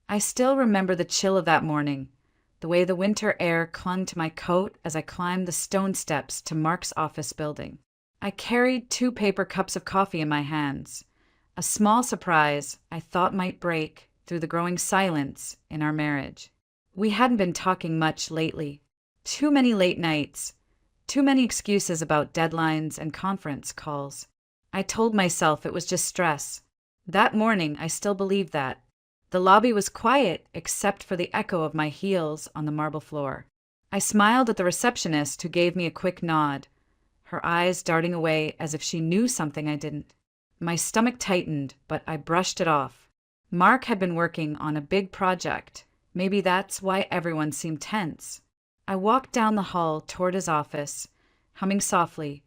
I still remember the chill of that morning, the way the winter air clung to my coat as I climbed the stone steps to Mark's office building. I carried 2 paper cups of coffee in my hands, a small surprise I thought might break through the growing silence in our marriage. We hadn't been talking much lately. Too many late nights, too many excuses about deadlines and conference calls. I told myself it was just stress. That morning, I still believed that. The lobby was quiet except for the echo of my heels on the marble floor. I smiled at the receptionist who gave me a quick nod, her eyes darting away as if she knew something I didn't. My stomach tightened, but I brushed it off. Mark had been working on a big project. Maybe that's why everyone seemed tense. I walked down the hall toward his office, humming softly,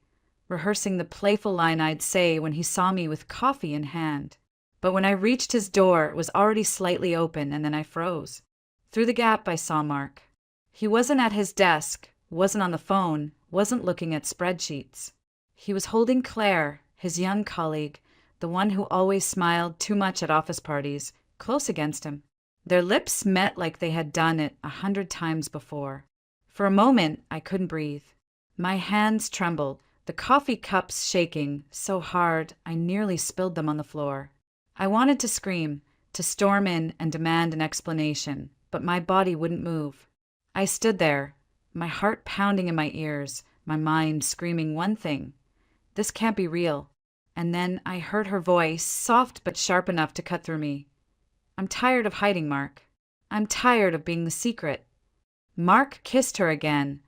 rehearsing the playful line I'd say when he saw me with coffee in hand. But when I reached his door, it was already slightly open, and then I froze. Through the gap, I saw Mark. He wasn't at his desk, wasn't on the phone, wasn't looking at spreadsheets. He was holding Claire, his young colleague, the one who always smiled too much at office parties, close against him. Their lips met like they had done it 100 times before. For a moment, I couldn't breathe. My hands trembled, the coffee cups shaking so hard I nearly spilled them on the floor. I wanted to scream, to storm in and demand an explanation, but my body wouldn't move. I stood there, my heart pounding in my ears, my mind screaming one thing: this can't be real. And then I heard her voice, soft but sharp enough to cut through me. I'm tired of hiding, Mark. I'm tired of being the secret. Mark kissed her again,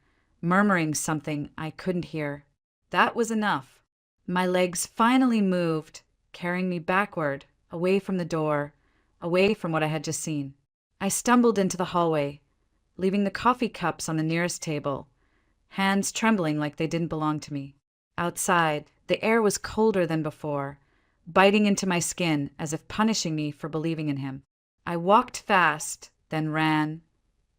murmuring something I couldn't hear. That was enough. My legs finally moved, carrying me backward, away from the door, away from what I had just seen. I stumbled into the hallway, leaving the coffee cups on the nearest table, hands trembling like they didn't belong to me. Outside, the air was colder than before, biting into my skin as if punishing me for believing in him. I walked fast, then ran,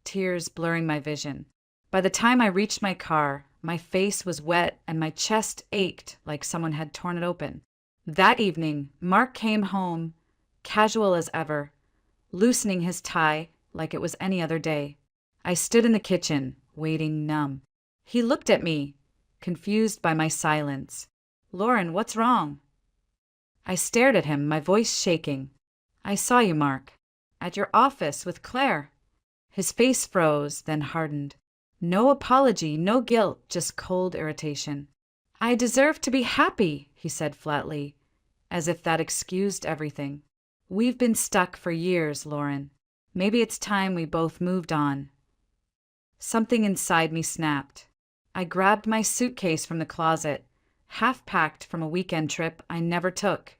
tears blurring my vision. By the time I reached my car, my face was wet and my chest ached like someone had torn it open. That evening, Mark came home, casual as ever, loosening his tie like it was any other day. I stood in the kitchen, waiting numb. He looked at me, confused by my silence. "Lauren, what's wrong?" I stared at him, my voice shaking. "I saw you, Mark. At your office with Claire." His face froze, then hardened. No apology, no guilt, just cold irritation. "I deserve to be happy," he said flatly, as if that excused everything. "We've been stuck for years, Lauren. Maybe it's time we both moved on." Something inside me snapped. I grabbed my suitcase from the closet, half packed from a weekend trip I never took,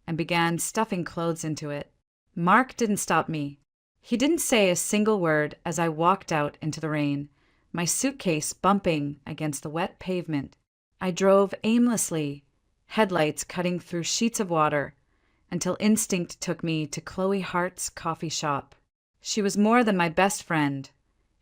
and began stuffing clothes into it. Mark didn't stop me. He didn't say a single word as I walked out into the rain, my suitcase bumping against the wet pavement. I drove aimlessly, headlights cutting through sheets of water, until instinct took me to Chloe Hart's coffee shop. She was more than my best friend.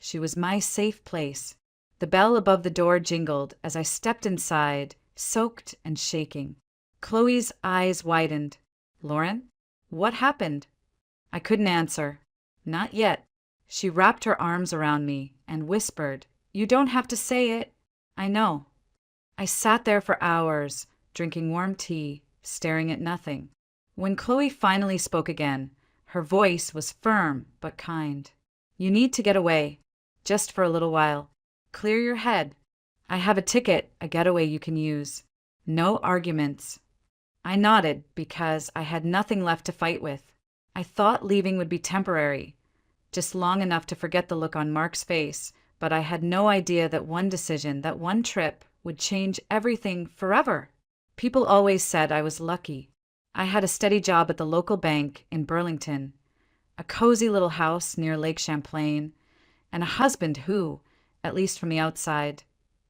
She was my safe place. The bell above the door jingled as I stepped inside, soaked and shaking. Chloe's eyes widened. "Lauren, what happened?" I couldn't answer. "Not yet." She wrapped her arms around me and whispered, "You don't have to say it." "I know." I sat there for hours, drinking warm tea, staring at nothing. When Chloe finally spoke again, her voice was firm but kind. "You need to get away, just for a little while. Clear your head. I have a ticket, a getaway you can use. No arguments." I nodded because I had nothing left to fight with. I thought leaving would be temporary, just long enough to forget the look on Mark's face, but I had no idea that one decision, that one trip, would change everything forever. People always said I was lucky. I had a steady job at the local bank in Burlington, a cozy little house near Lake Champlain, and a husband who, at least from the outside,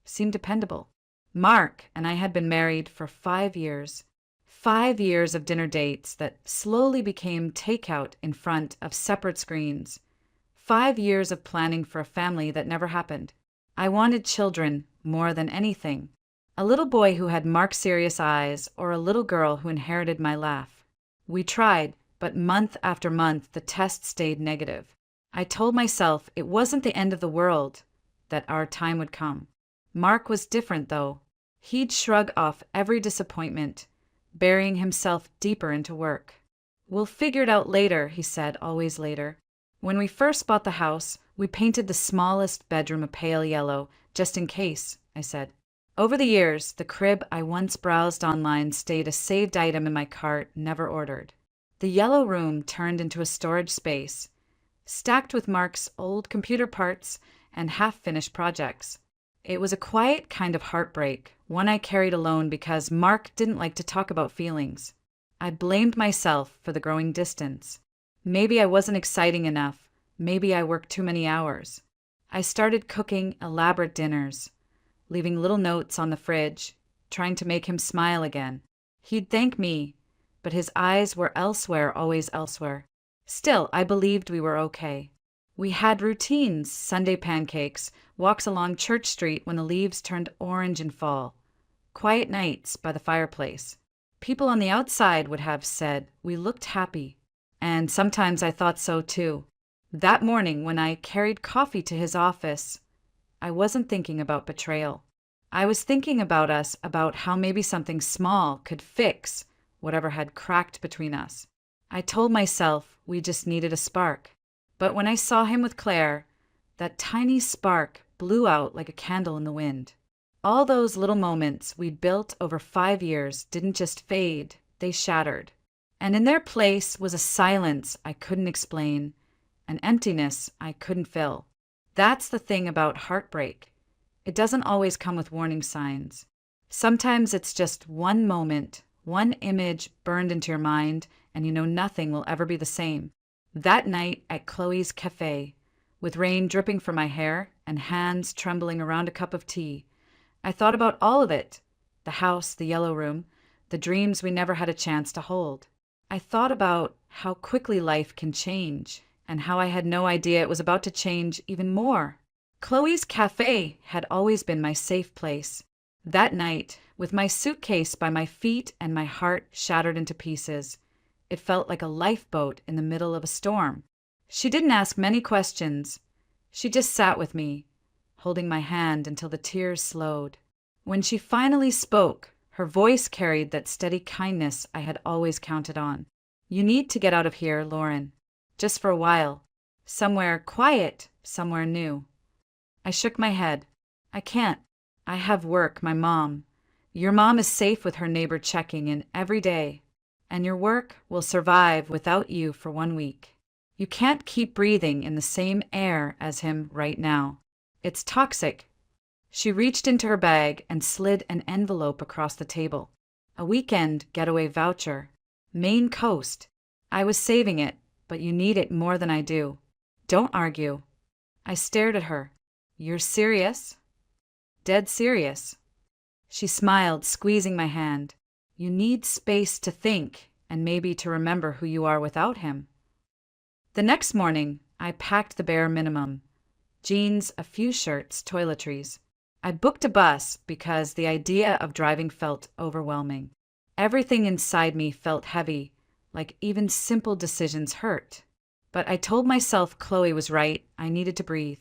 seemed dependable. Mark and I had been married for 5 years. 5 years of dinner dates that slowly became takeout in front of separate screens. 5 years of planning for a family that never happened. I wanted children more than anything. A little boy who had Mark's serious eyes, or a little girl who inherited my laugh. We tried, But month after month, the test stayed negative. I told myself it wasn't the end of the world, that our time would come. Mark was different, though. He'd shrug off every disappointment, burying himself deeper into work. "We'll figure it out later," he said, always later. When we first bought the house, we painted the smallest bedroom a pale yellow, just in case, I said. Over the years, the crib I once browsed online stayed a saved item in my cart, never ordered. The yellow room turned into a storage space, stacked with Mark's old computer parts and half-finished projects. It was a quiet kind of heartbreak, one I carried alone because Mark didn't like to talk about feelings. I blamed myself for the growing distance. Maybe I wasn't exciting enough. Maybe I worked too many hours. I started cooking elaborate dinners, leaving little notes on the fridge, trying to make him smile again. He'd thank me, but his eyes were elsewhere, always elsewhere. Still, I believed we were okay. We had routines: Sunday pancakes, walks along Church Street when the leaves turned orange in fall, quiet nights by the fireplace. People on the outside would have said we looked happy, and sometimes I thought so too. That morning, when I carried coffee to his office, I wasn't thinking about betrayal. I was thinking about us, about how maybe something small could fix whatever had cracked between us. I told myself we just needed a spark. But when I saw him with Claire, that tiny spark blew out like a candle in the wind. All those little moments we'd built over 5 years didn't just fade, they shattered. And in their place was a silence I couldn't explain, an emptiness I couldn't fill. That's the thing about heartbreak. It doesn't always come with warning signs. Sometimes it's just one moment, one image burned into your mind, and you know nothing will ever be the same. That night at Chloe's cafe, with rain dripping from my hair and hands trembling around a cup of tea, I thought about all of it: the house, the yellow room, the dreams we never had a chance to hold. I thought about how quickly life can change, and how I had no idea it was about to change even more. Chloe's cafe had always been my safe place. That night, with my suitcase by my feet and my heart shattered into pieces, it felt like a lifeboat in the middle of a storm. She didn't ask many questions. She just sat with me, holding my hand until the tears slowed. When she finally spoke, her voice carried that steady kindness I had always counted on. "You need to get out of here, Lauren. Just for a while. Somewhere quiet, somewhere new." I shook my head. "I can't. I have work, my mom. Your mom is safe with her neighbor checking in every day. And your work will survive without you for 1 week. You can't keep breathing in the same air as him right now. It's toxic." She reached into her bag and slid an envelope across the table. "A weekend getaway voucher. Maine Coast. I was saving it, but you need it more than I do. Don't argue." I stared at her. "You're serious?" "Dead serious." She smiled, squeezing my hand. "You need space to think, and maybe to remember who you are without him." The next morning, I packed the bare minimum: jeans, a few shirts, toiletries. I booked a bus because the idea of driving felt overwhelming. Everything inside me felt heavy, like even simple decisions hurt. But I told myself Chloe was right. I needed to breathe.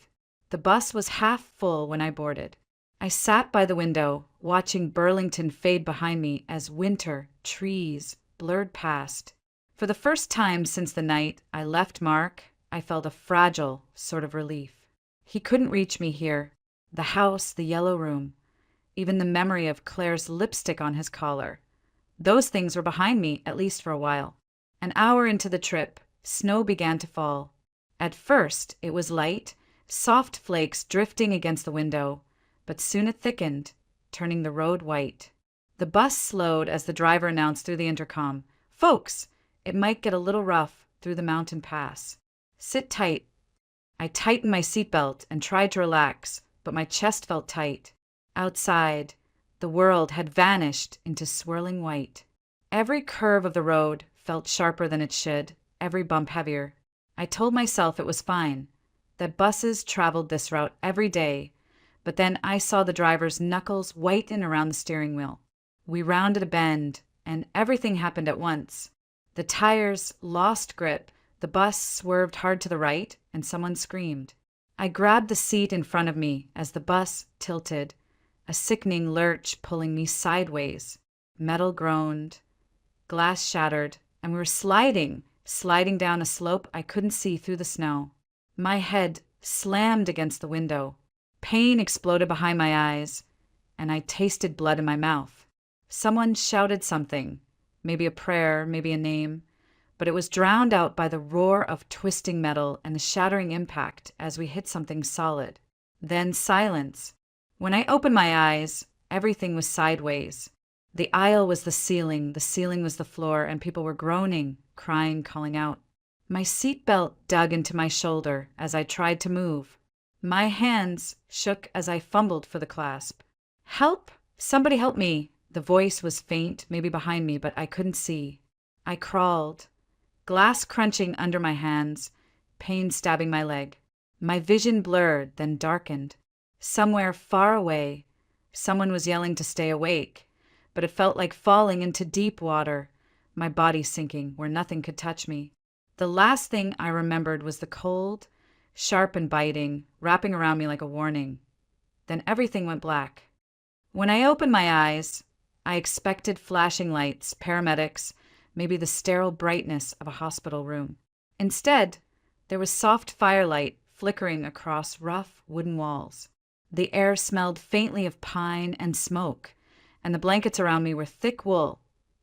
The bus was half full when I boarded. I sat by the window, watching Burlington fade behind me as winter, trees, blurred past. For the first time since the night I left Mark, I felt a fragile sort of relief. He couldn't reach me here. The house, the yellow room, even the memory of Claire's lipstick on his collar. Those things were behind me, at least for a while. An hour into the trip, snow began to fall. At first, it was light, soft flakes drifting against the window, but soon it thickened, turning the road white. The bus slowed as the driver announced through the intercom, "Folks, it might get a little rough through the mountain pass. Sit tight." I tightened my seatbelt and tried to relax, but my chest felt tight. Outside, the world had vanished into swirling white. Every curve of the road felt sharper than it should, every bump heavier. I told myself it was fine, that buses traveled this route every day, but then I saw the driver's knuckles whiten around the steering wheel. We rounded a bend, and everything happened at once. The tires lost grip, the bus swerved hard to the right, and someone screamed. I grabbed the seat in front of me as the bus tilted, a sickening lurch pulling me sideways. Metal groaned, glass shattered, and we were sliding down a slope I couldn't see through the snow. My head slammed against the window. Pain exploded behind my eyes, and I tasted blood in my mouth. Someone shouted something, maybe a prayer, maybe a name, but it was drowned out by the roar of twisting metal and the shattering impact as we hit something solid. Then silence. When I opened my eyes, everything was sideways. The aisle was the ceiling was the floor, and people were groaning, crying, calling out. My seatbelt dug into my shoulder as I tried to move. My hands shook as I fumbled for the clasp. Help! Somebody help me! The voice was faint, maybe behind me, but I couldn't see. I crawled, glass crunching under my hands, pain stabbing my leg. My vision blurred, then darkened. Somewhere far away, someone was yelling to stay awake, but it felt like falling into deep water, my body sinking where nothing could touch me. The last thing I remembered was the cold, sharp and biting, wrapping around me like a warning. Then everything went black. When I opened my eyes, I expected flashing lights, paramedics, maybe the sterile brightness of a hospital room. Instead, there was soft firelight flickering across rough wooden walls. The air smelled faintly of pine and smoke, and the blankets around me were thick wool,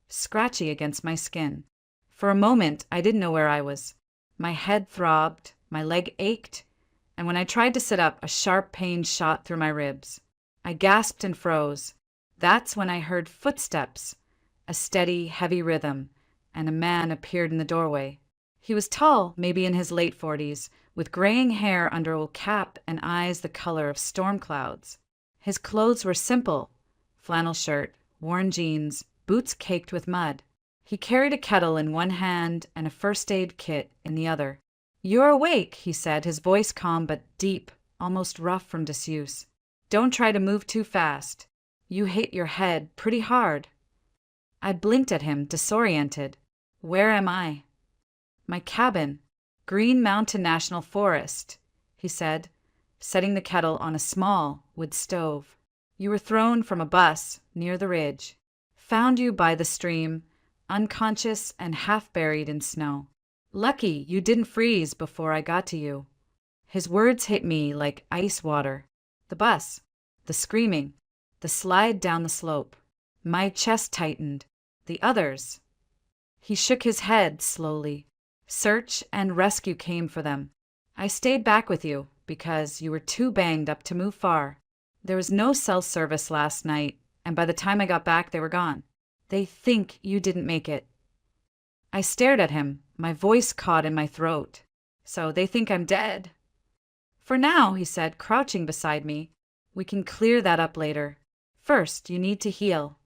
scratchy against my skin. For a moment, I didn't know where I was. My head throbbed, my leg ached, and when I tried to sit up, a sharp pain shot through my ribs. I gasped and froze. That's when I heard footsteps, a steady, heavy rhythm, and a man appeared in the doorway. He was tall, maybe in his late 40s, with graying hair under a cap and eyes the color of storm clouds. His clothes were simple: flannel shirt, worn jeans, boots caked with mud. He carried a kettle in one hand and a first aid kit in the other. "You're awake," he said, his voice calm but deep, almost rough from disuse. "Don't try to move too fast. You hit your head pretty hard." I blinked at him, disoriented. Where am I? "My cabin, Green Mountain National Forest," he said, setting the kettle on a small wood stove. "You were thrown from a bus near the ridge. Found you by the stream, unconscious and half buried in snow. Lucky you didn't freeze before I got to you." His words hit me like ice water. The bus, the screaming, the slide down the slope. My chest tightened. The others. He shook his head slowly. "Search and rescue came for them. I stayed back with you because you were too banged up to move far. There was no cell service last night, and by the time I got back, they were gone. They think you didn't make it." I stared at him, my voice caught in my throat. "So they think I'm dead?" "For now," he said, crouching beside me. "We can clear that up later. First, you need to heal."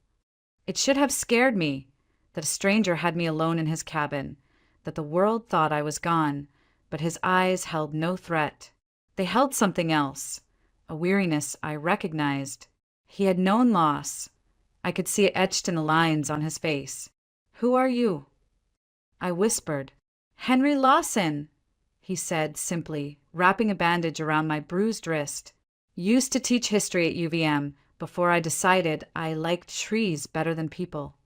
It should have scared me that a stranger had me alone in his cabin, that the world thought I was gone, but his eyes held no threat. They held something else, a weariness I recognized. He had known loss. I could see it etched in the lines on his face. "Who are you?" I whispered. "Henry Lawson," he said simply, wrapping a bandage around my bruised wrist. "Used to teach history at UVM before I decided I liked trees better than people."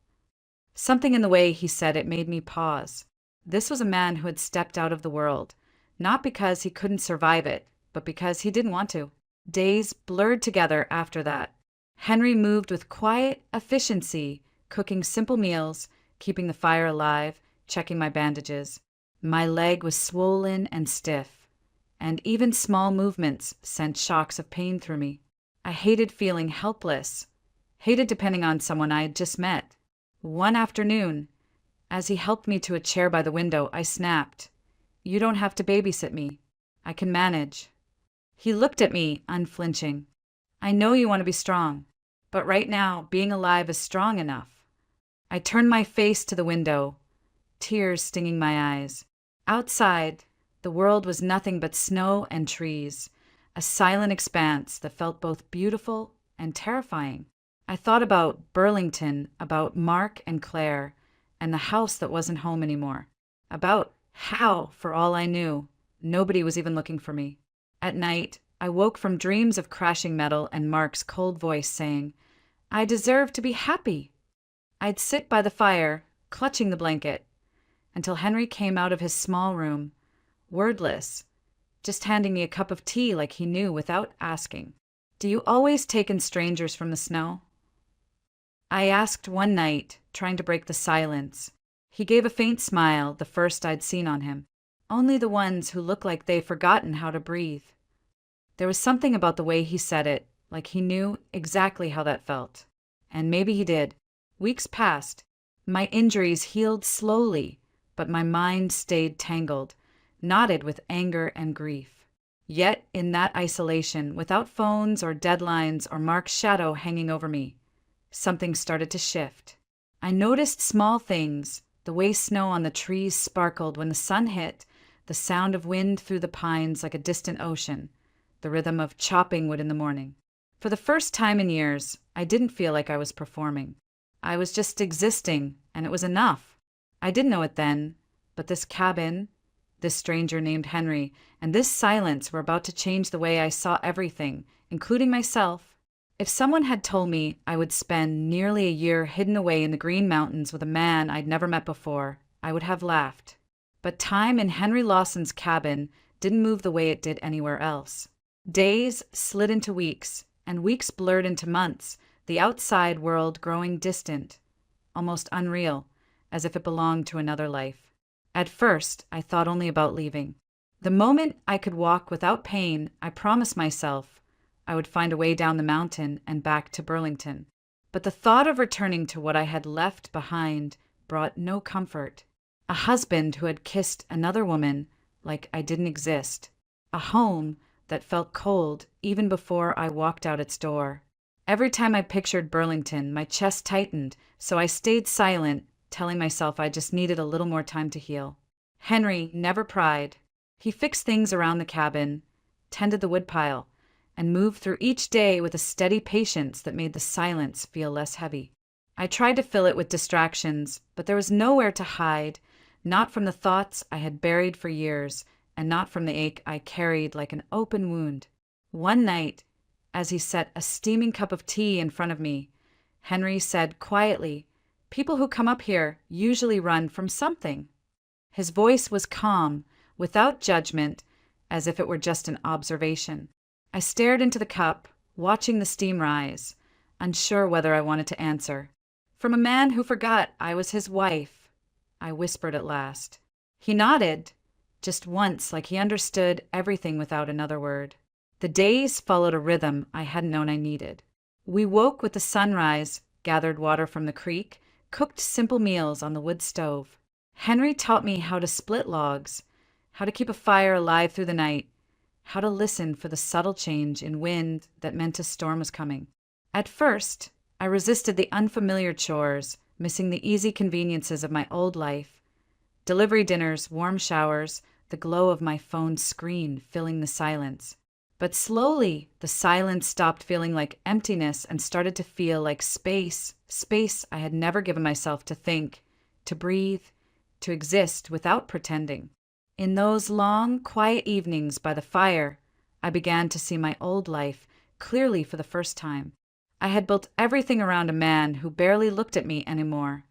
Something in the way he said it made me pause. This was a man who had stepped out of the world, not because he couldn't survive it, but because he didn't want to. Days blurred together after that. Henry moved with quiet efficiency, cooking simple meals, keeping the fire alive, checking my bandages. My leg was swollen and stiff, and even small movements sent shocks of pain through me. I hated feeling helpless, hated depending on someone I had just met. One afternoon, as he helped me to a chair by the window, I snapped, "You don't have to babysit me. I can manage." He looked at me, unflinching. "I know you want to be strong, but right now, being alive is strong enough." I turned my face to the window, tears stinging my eyes. Outside, the world was nothing but snow and trees, a silent expanse that felt both beautiful and terrifying. I thought about Burlington, about Mark and Claire, and the house that wasn't home anymore. About how, for all I knew, nobody was even looking for me. At night, I woke from dreams of crashing metal and Mark's cold voice saying, "I deserve to be happy." I'd sit by the fire, clutching the blanket, until Henry came out of his small room, wordless, just handing me a cup of tea like he knew without asking. "Do you always take in strangers from the snow?" I asked one night, trying to break the silence. He gave a faint smile, the first I'd seen on him. "Only the ones who look like they've forgotten how to breathe." There was something about the way he said it, like he knew exactly how that felt. And maybe he did. Weeks passed. My injuries healed slowly, but my mind stayed tangled, knotted with anger and grief. Yet, in that isolation, without phones or deadlines or Mark's shadow hanging over me, something started to shift. I noticed small things, the way snow on the trees sparkled when the sun hit, the sound of wind through the pines like a distant ocean, the rhythm of chopping wood in the morning. For the first time in years, I didn't feel like I was performing. I was just existing, and it was enough. I didn't know it then, but this cabin, this stranger named Henry, and this silence were about to change the way I saw everything, including myself. If someone had told me I would spend nearly a year hidden away in the Green Mountains with a man I'd never met before, I would have laughed. But time in Henry Lawson's cabin didn't move the way it did anywhere else. Days slid into weeks, and weeks blurred into months, the outside world growing distant, almost unreal, as if it belonged to another life. At first, I thought only about leaving. The moment I could walk without pain, I promised myself I would find a way down the mountain and back to Burlington. But the thought of returning to what I had left behind brought no comfort. A husband who had kissed another woman like I didn't exist. A home that felt cold even before I walked out its door. Every time I pictured Burlington, my chest tightened, so I stayed silent, telling myself I just needed a little more time to heal. Henry never pried. He fixed things around the cabin, tended the woodpile, and moved through each day with a steady patience that made the silence feel less heavy. I tried to fill it with distractions, but there was nowhere to hide, not from the thoughts I had buried for years, and not from the ache I carried like an open wound. One night, as he set a steaming cup of tea in front of me, Henry said quietly, "People who come up here usually run from something." His voice was calm, without judgment, as if it were just an observation. I stared into the cup, watching the steam rise, unsure whether I wanted to answer. "From a man who forgot I was his wife," I whispered at last. He nodded, just once, like he understood everything without another word. The days followed a rhythm I hadn't known I needed. We woke with the sunrise, gathered water from the creek, cooked simple meals on the wood stove. Henry taught me how to split logs, how to keep a fire alive through the night, how to listen for the subtle change in wind that meant a storm was coming. At first, I resisted the unfamiliar chores, missing the easy conveniences of my old life. Delivery dinners, warm showers, the glow of my phone's screen filling the silence. But slowly, the silence stopped feeling like emptiness and started to feel like space I had never given myself to think, to breathe, to exist without pretending. In those long, quiet evenings by the fire, I began to see my old life clearly for the first time. I had built everything around a man who barely looked at me anymore,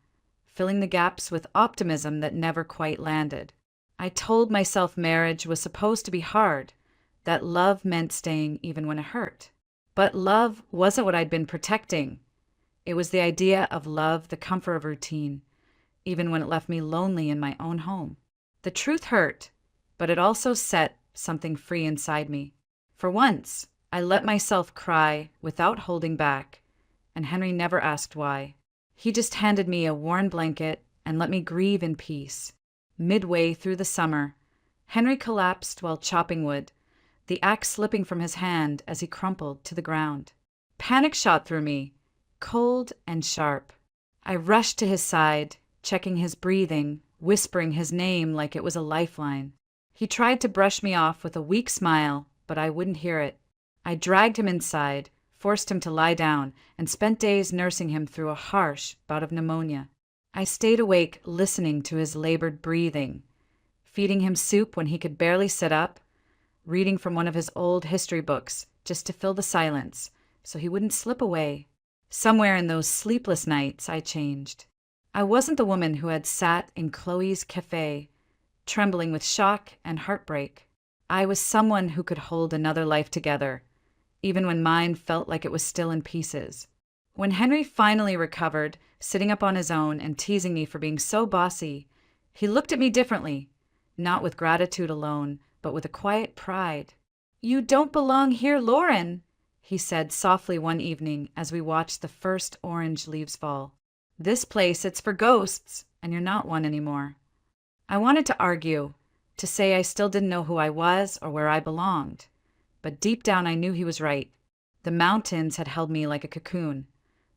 filling the gaps with optimism that never quite landed. I told myself marriage was supposed to be hard, that love meant staying even when it hurt. But love wasn't what I'd been protecting. It was the idea of love, the comfort of routine, even when it left me lonely in my own home. The truth hurt, but it also set something free inside me. For once, I let myself cry without holding back, and Henry never asked why. He just handed me a worn blanket and let me grieve in peace. Midway through the summer, Henry collapsed while chopping wood, the axe slipping from his hand as he crumpled to the ground. Panic shot through me, cold and sharp. I rushed to his side, checking his breathing, whispering his name like it was a lifeline. He tried to brush me off with a weak smile, but I wouldn't hear it. I dragged him inside, forced him to lie down, and spent days nursing him through a harsh bout of pneumonia. I stayed awake listening to his labored breathing, feeding him soup when he could barely sit up, reading from one of his old history books just to fill the silence so he wouldn't slip away. Somewhere in those sleepless nights, I changed. I wasn't the woman who had sat in Chloe's cafe, trembling with shock and heartbreak. I was someone who could hold another life together, even when mine felt like it was still in pieces. When Henry finally recovered, sitting up on his own and teasing me for being so bossy, he looked at me differently, not with gratitude alone, but with a quiet pride. "You don't belong here, Lauren," he said softly one evening as we watched the first orange leaves fall. "This place, it's for ghosts, and you're not one anymore." I wanted to argue, to say I still didn't know who I was or where I belonged. But deep down I knew he was right. The mountains had held me like a cocoon.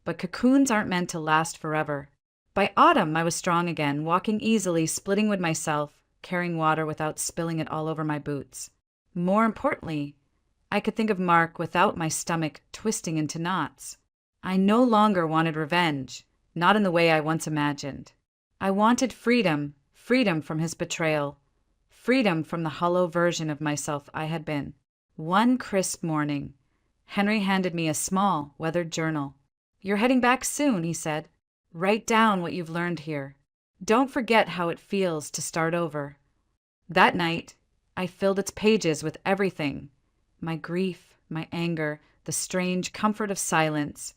But cocoons aren't meant to last forever. By autumn, I was strong again, walking easily, splitting with myself, carrying water without spilling it all over my boots. More importantly, I could think of Mark without my stomach twisting into knots. I no longer wanted revenge, not in the way I once imagined. I wanted freedom, freedom from his betrayal, freedom from the hollow version of myself I had been. One crisp morning, Henry handed me a small, weathered journal. "You're heading back soon," he said. "Write down what you've learned here. Don't forget how it feels to start over." That night, I filled its pages with everything: my grief, my anger, the strange comfort of silence,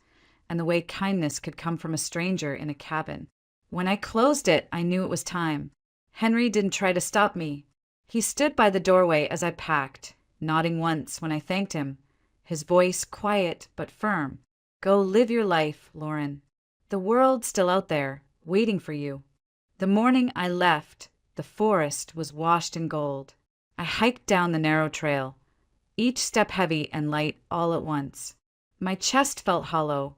and the way kindness could come from a stranger in a cabin. When I closed it, I knew it was time. Henry didn't try to stop me. He stood by the doorway as I packed, nodding once when I thanked him, his voice quiet but firm. "Go live your life, Lauren. The world's still out there, waiting for you." The morning I left, the forest was washed in gold. I hiked down the narrow trail, each step heavy and light all at once. My chest felt hollow,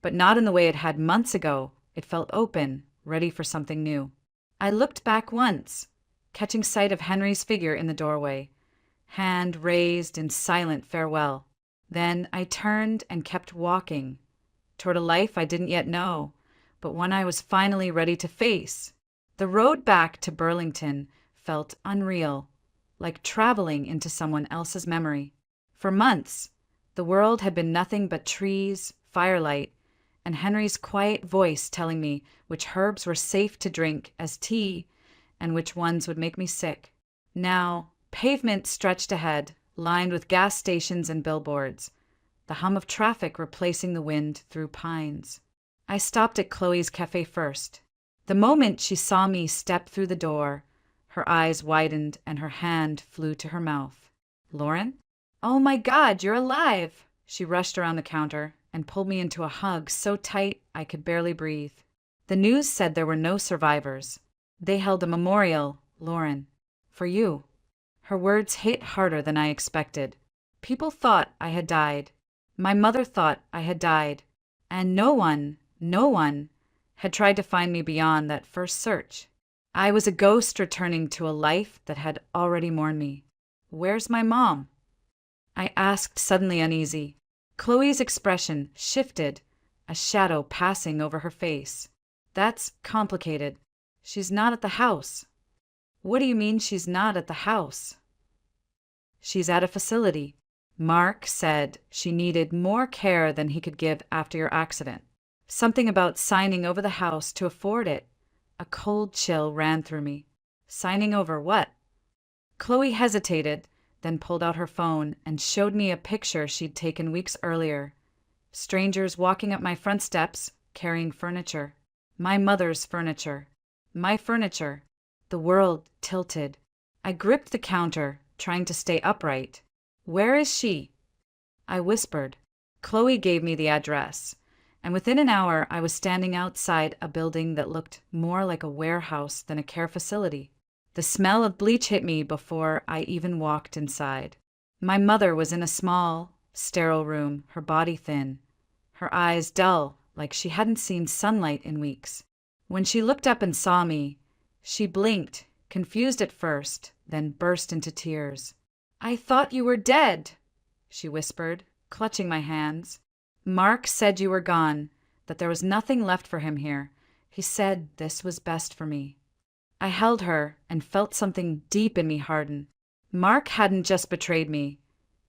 but not in the way it had months ago. It felt open, ready for something new. I looked back once, catching sight of Henry's figure in the doorway, hand raised in silent farewell. Then I turned and kept walking, toward a life I didn't yet know, but one I was finally ready to face. The road back to Burlington felt unreal, like traveling into someone else's memory. For months, the world had been nothing but trees, firelight, and Henry's quiet voice telling me which herbs were safe to drink as tea and which ones would make me sick. Now, pavement stretched ahead, lined with gas stations and billboards, the hum of traffic replacing the wind through pines. I stopped at Chloe's cafe first. The moment she saw me step through the door, her eyes widened and her hand flew to her mouth. "Lauren? Oh my God, you're alive!" She rushed around the counter and pulled me into a hug so tight I could barely breathe. The news said there were no survivors. They held a memorial, Lauren, for you. Her words hit harder than I expected. People thought I had died. My mother thought I had died. And no one had tried to find me beyond that first search. I was a ghost returning to a life that had already mourned me. "Where's my mom?" I asked, suddenly uneasy. Chloe's expression shifted, a shadow passing over her face. "That's complicated. She's not at the house." "What do you mean she's not at the house?" "She's at a facility. Mark said she needed more care than he could give after your accident. Something about signing over the house to afford it." A cold chill ran through me. "Signing over what?" Chloe hesitated, then pulled out her phone and showed me a picture she'd taken weeks earlier. Strangers walking up my front steps, carrying furniture. My mother's furniture. My furniture. The world tilted. I gripped the counter, trying to stay upright. "Where is she?" I whispered. Chloe gave me the address, and within an hour I was standing outside a building that looked more like a warehouse than a care facility. The smell of bleach hit me before I even walked inside. My mother was in a small, sterile room, her body thin, her eyes dull, like she hadn't seen sunlight in weeks. When she looked up and saw me, she blinked, confused at first, then burst into tears. "I thought you were dead," she whispered, clutching my hands. "Mark said you were gone, that there was nothing left for him here. He said this was best for me. I held her and felt something deep in me harden. Mark hadn't just betrayed me.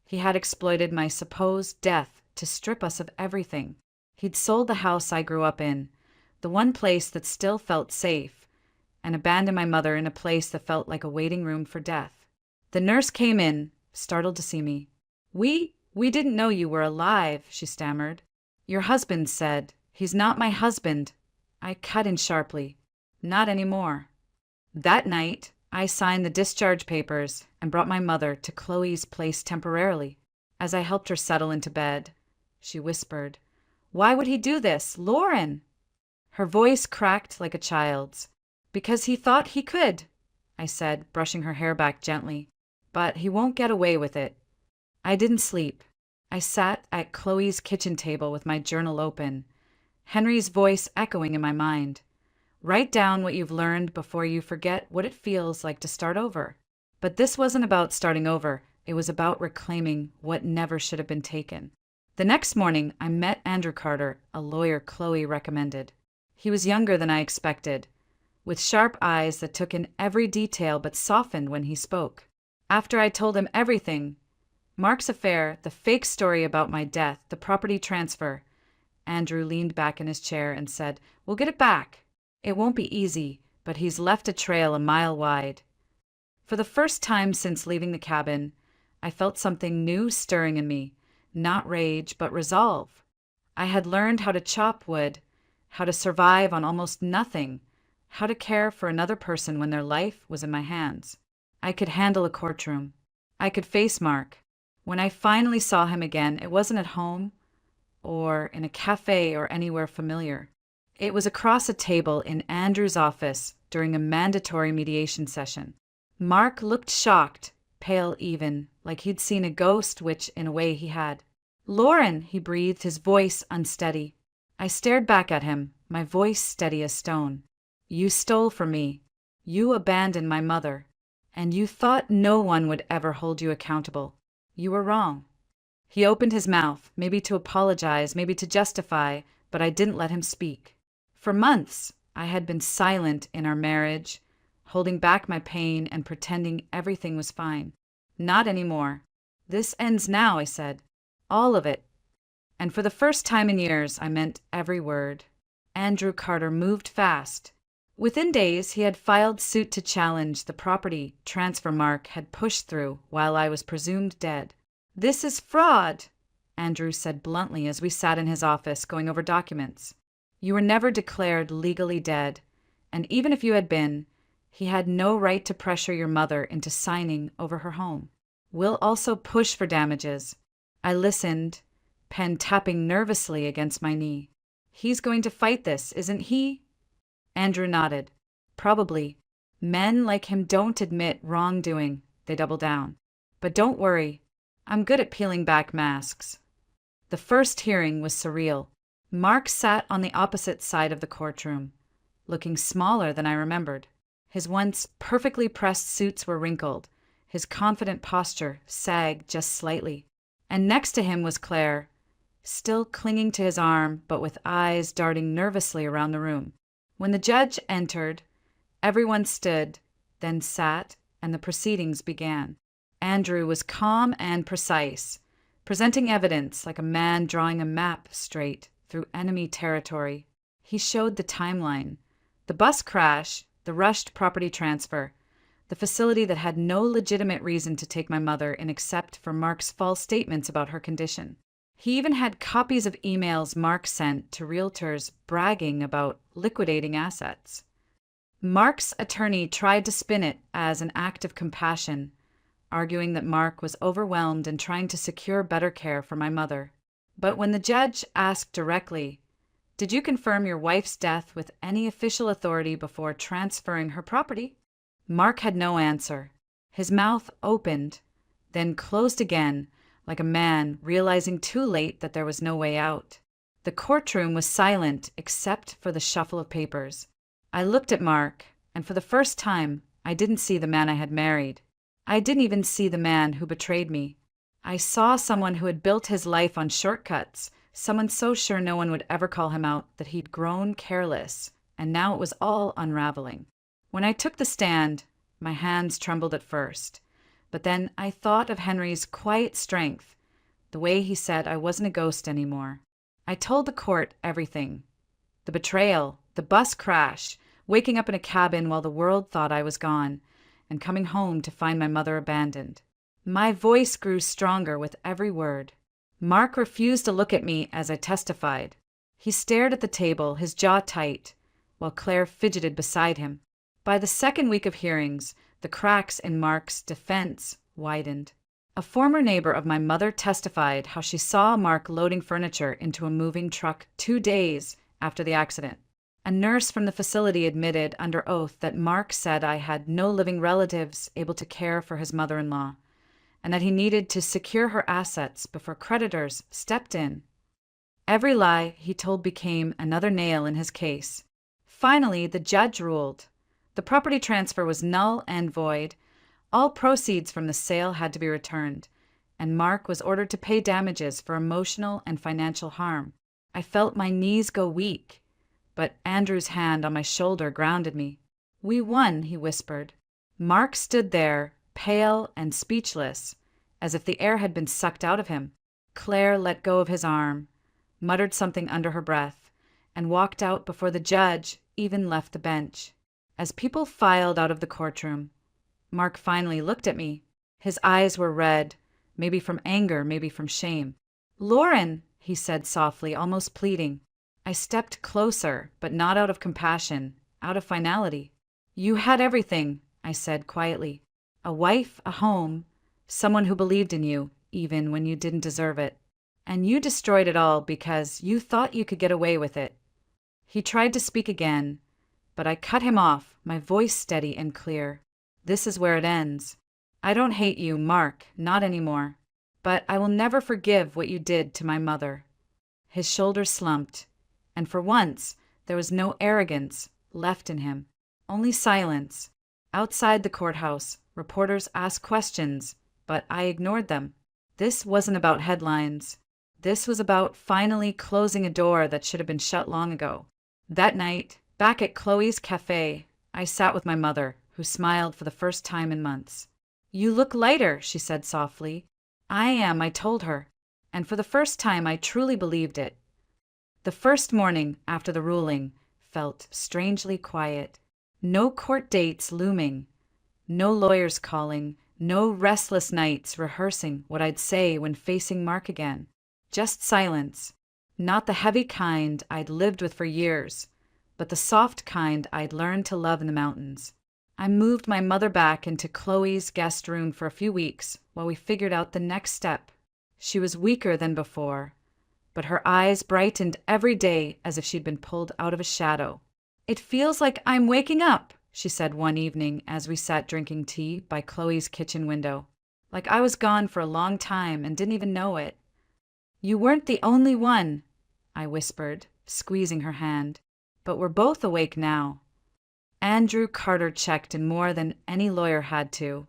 He had exploited my supposed death to strip us of everything. He'd sold the house I grew up in, the one place that still felt safe, and abandoned my mother in a place that felt like a waiting room for death. The nurse came in, startled to see me. We didn't know you were alive," she stammered. "Your husband said." "He's not my husband." I cut in sharply. "Not anymore." That night, I signed the discharge papers and brought my mother to Chloe's place temporarily. As I helped her settle into bed, she whispered, "Why would he do this, Lauren?" Her voice cracked like a child's. "Because he thought he could," I said, brushing her hair back gently. "But he won't get away with it." I didn't sleep. I sat at Chloe's kitchen table with my journal open, Henry's voice echoing in my mind. "Write down what you've learned before you forget what it feels like to start over." But this wasn't about starting over. It was about reclaiming what never should have been taken. The next morning, I met Andrew Carter, a lawyer Chloe recommended. He was younger than I expected, with sharp eyes that took in every detail but softened when he spoke. After I told him everything, Mark's affair, the fake story about my death, the property transfer, Andrew leaned back in his chair and said, "We'll get it back. It won't be easy, but he's left a trail a mile wide." For the first time since leaving the cabin, I felt something new stirring in me, not rage, but resolve. I had learned how to chop wood, how to survive on almost nothing, how to care for another person when their life was in my hands. I could handle a courtroom. I could face Mark. When I finally saw him again, it wasn't at home or in a cafe or anywhere familiar. It was across a table in Andrew's office during a mandatory mediation session. Mark looked shocked, pale even, like he'd seen a ghost, which in a way he had. "Lauren," he breathed, his voice unsteady. I stared back at him, my voice steady as stone. "You stole from me. You abandoned my mother. And you thought no one would ever hold you accountable. You were wrong." He opened his mouth, maybe to apologize, maybe to justify, but I didn't let him speak. For months, I had been silent in our marriage, holding back my pain and pretending everything was fine. "Not anymore. This ends now," I said. "All of it." And for the first time in years, I meant every word. Andrew Carter moved fast. Within days, he had filed suit to challenge the property transfer Mark had pushed through while I was presumed dead. "This is fraud," Andrew said bluntly as we sat in his office going over documents. "You were never declared legally dead, and even if you had been, he had no right to pressure your mother into signing over her home. We'll also push for damages." I listened, pen tapping nervously against my knee. "He's going to fight this, isn't he?" Andrew nodded. "Probably. Men like him don't admit wrongdoing. They double down. But don't worry. I'm good at peeling back masks." The first hearing was surreal. Mark sat on the opposite side of the courtroom, looking smaller than I remembered. His once perfectly pressed suits were wrinkled. His confident posture sagged just slightly. And next to him was Claire, still clinging to his arm, but with eyes darting nervously around the room. When the judge entered, everyone stood, then sat, and the proceedings began. Andrew was calm and precise, presenting evidence like a man drawing a map straight through enemy territory. He showed the timeline, the bus crash, the rushed property transfer, the facility that had no legitimate reason to take my mother in except for Mark's false statements about her condition. He even had copies of emails Mark sent to realtors bragging about liquidating assets. Mark's attorney tried to spin it as an act of compassion, arguing that Mark was overwhelmed and trying to secure better care for my mother. But when the judge asked directly, "Did you confirm your wife's death with any official authority before transferring her property?" Mark had no answer. His mouth opened, then closed again, like a man realizing too late that there was no way out. The courtroom was silent except for the shuffle of papers. I looked at Mark, and for the first time, I didn't see the man I had married. I didn't even see the man who betrayed me. I saw someone who had built his life on shortcuts, someone so sure no one would ever call him out that he'd grown careless and now it was all unraveling. When I took the stand, my hands trembled at first, but then I thought of Henry's quiet strength, the way he said I wasn't a ghost anymore. I told the court everything. The betrayal, the bus crash, waking up in a cabin while the world thought I was gone, and coming home to find my mother abandoned. My voice grew stronger with every word. Mark refused to look at me as I testified. He stared at the table, his jaw tight, while Claire fidgeted beside him. By the second week of hearings, the cracks in Mark's defense widened. A former neighbor of my mother testified how she saw Mark loading furniture into a moving truck 2 days after the accident. A nurse from the facility admitted under oath that Mark said I had no living relatives able to care for his mother-in-law, and that he needed to secure her assets before creditors stepped in. Every lie he told became another nail in his case. Finally, the judge ruled. The property transfer was null and void. All proceeds from the sale had to be returned, and Mark was ordered to pay damages for emotional and financial harm. I felt my knees go weak, but Andrew's hand on my shoulder grounded me. "We won," he whispered. Mark stood there, pale and speechless, as if the air had been sucked out of him. Claire let go of his arm, muttered something under her breath, and walked out before the judge even left the bench. As people filed out of the courtroom, Mark finally looked at me. His eyes were red, maybe from anger, maybe from shame. "Lauren," he said softly, almost pleading. I stepped closer, but not out of compassion, out of finality. "You had everything," I said quietly. "A wife, a home, someone who believed in you, even when you didn't deserve it. And you destroyed it all because you thought you could get away with it." He tried to speak again, but I cut him off, my voice steady and clear. "This is where it ends. I don't hate you, Mark, not anymore. But I will never forgive what you did to my mother." His shoulders slumped, and for once there was no arrogance left in him, only silence. Outside the courthouse, reporters asked questions, but I ignored them. This wasn't about headlines. This was about finally closing a door that should have been shut long ago. That night, back at Chloe's cafe, I sat with my mother, who smiled for the first time in months. "You look lighter," she said softly. "I am," I told her, and for the first time I truly believed it. The first morning after the ruling felt strangely quiet. No court dates looming, no lawyers calling, no restless nights rehearsing what I'd say when facing Mark again. Just silence. Not the heavy kind I'd lived with for years, but the soft kind I'd learned to love in the mountains. I moved my mother back into Chloe's guest room for a few weeks while we figured out the next step. She was weaker than before, but her eyes brightened every day as if she'd been pulled out of a shadow. "It feels like I'm waking up," she said one evening as we sat drinking tea by Chloe's kitchen window. "Like I was gone for a long time and didn't even know it." "You weren't the only one," I whispered, squeezing her hand. "But we're both awake now." Andrew Carter checked in more than any lawyer had to,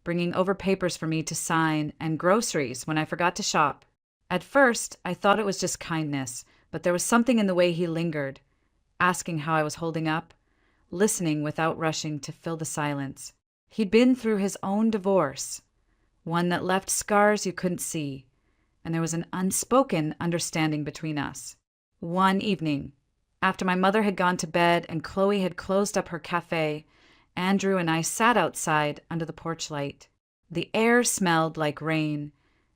bringing over papers for me to sign and groceries when I forgot to shop. At first, I thought it was just kindness, but there was something in the way he lingered, asking how I was holding up, listening without rushing to fill the silence. He'd been through his own divorce, one that left scars you couldn't see, and there was an unspoken understanding between us. One evening, after my mother had gone to bed and Chloe had closed up her cafe, Andrew and I sat outside under the porch light. The air smelled like rain,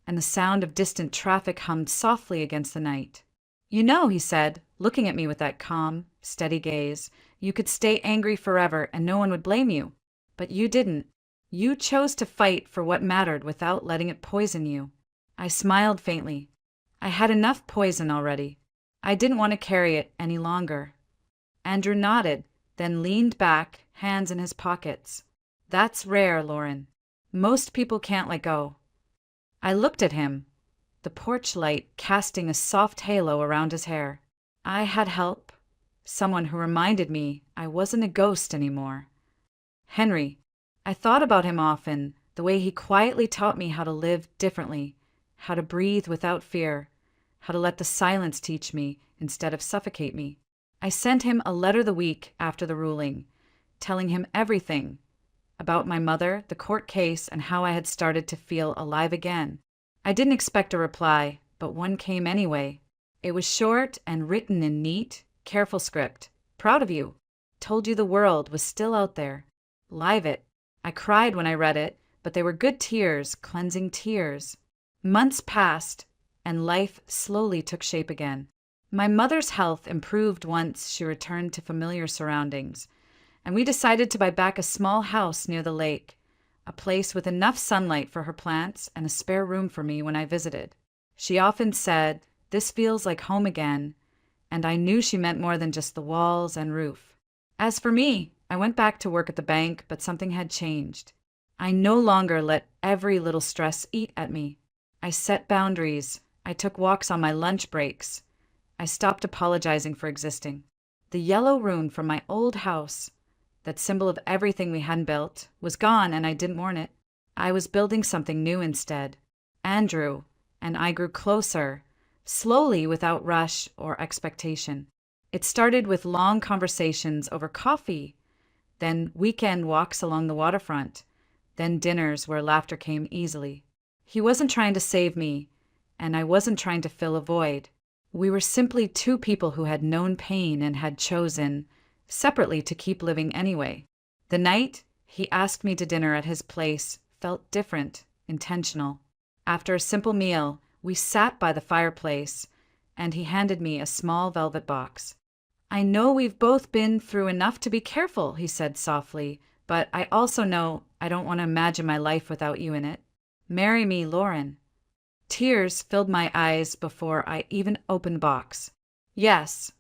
and the sound of distant traffic hummed softly against the night. "You know," he said, looking at me with that calm, steady gaze, "you could stay angry forever and no one would blame you. But you didn't. You chose to fight for what mattered without letting it poison you." I smiled faintly. I had enough poison already. I didn't want to carry it any longer. Andrew nodded, then leaned back, hands in his pockets. "That's rare, Lauren. Most people can't let go." I looked at him, the porch light casting a soft halo around his hair. I had help, someone who reminded me I wasn't a ghost anymore. Henry. I thought about him often, the way he quietly taught me how to live differently, how to breathe without fear, how to let the silence teach me instead of suffocate me. I sent him a letter the week after the ruling, telling him everything about my mother, the court case, and how I had started to feel alive again. I didn't expect a reply, but one came anyway. It was short and written in neat, careful script. Proud of you. Told you the world was still out there. Live it. I cried when I read it, but they were good tears, cleansing tears. Months passed, and life slowly took shape again. My mother's health improved once she returned to familiar surroundings, and we decided to buy back a small house near the lake, a place with enough sunlight for her plants and a spare room for me when I visited. She often said, "This feels like home again," and I knew she meant more than just the walls and roof. As for me, I went back to work at the bank, but something had changed. I no longer let every little stress eat at me. I set boundaries. I took walks on my lunch breaks. I stopped apologizing for existing. The yellow rune from my old house, that symbol of everything we hadn't built, was gone, and I didn't mourn it. I was building something new instead. Andrew and I grew closer, slowly without rush or expectation. It started with long conversations over coffee, then weekend walks along the waterfront, then dinners where laughter came easily. He wasn't trying to save me, and I wasn't trying to fill a void. We were simply two people who had known pain and had chosen, separately, to keep living anyway. The night he asked me to dinner at his place felt different, intentional. After a simple meal, we sat by the fireplace, and he handed me a small velvet box. "I know we've both been through enough to be careful," he said softly, "but I also know I don't want to imagine my life without you in it. Marry me, Lauren." Tears filled my eyes before I even opened the box. "Yes,"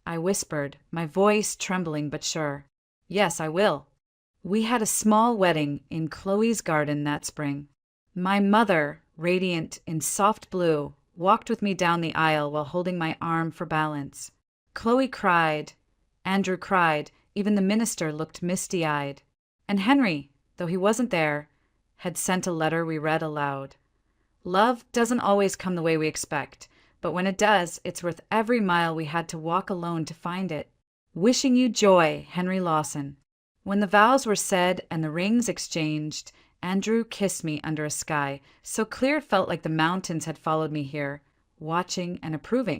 I whispered, my voice trembling but sure. "Yes, I will." We had a small wedding in Chloe's garden that spring. My mother, radiant in soft blue, walked with me down the aisle while holding my arm for balance. Chloe cried. Andrew cried. Even the minister looked misty-eyed. And Henry, though he wasn't there, had sent a letter we read aloud. Love doesn't always come the way we expect, but when it does, it's worth every mile we had to walk alone to find it. Wishing you joy, Henry Lawson. When the vows were said and the rings exchanged, Andrew kissed me under a sky so clear it felt like the mountains had followed me here, watching and approving.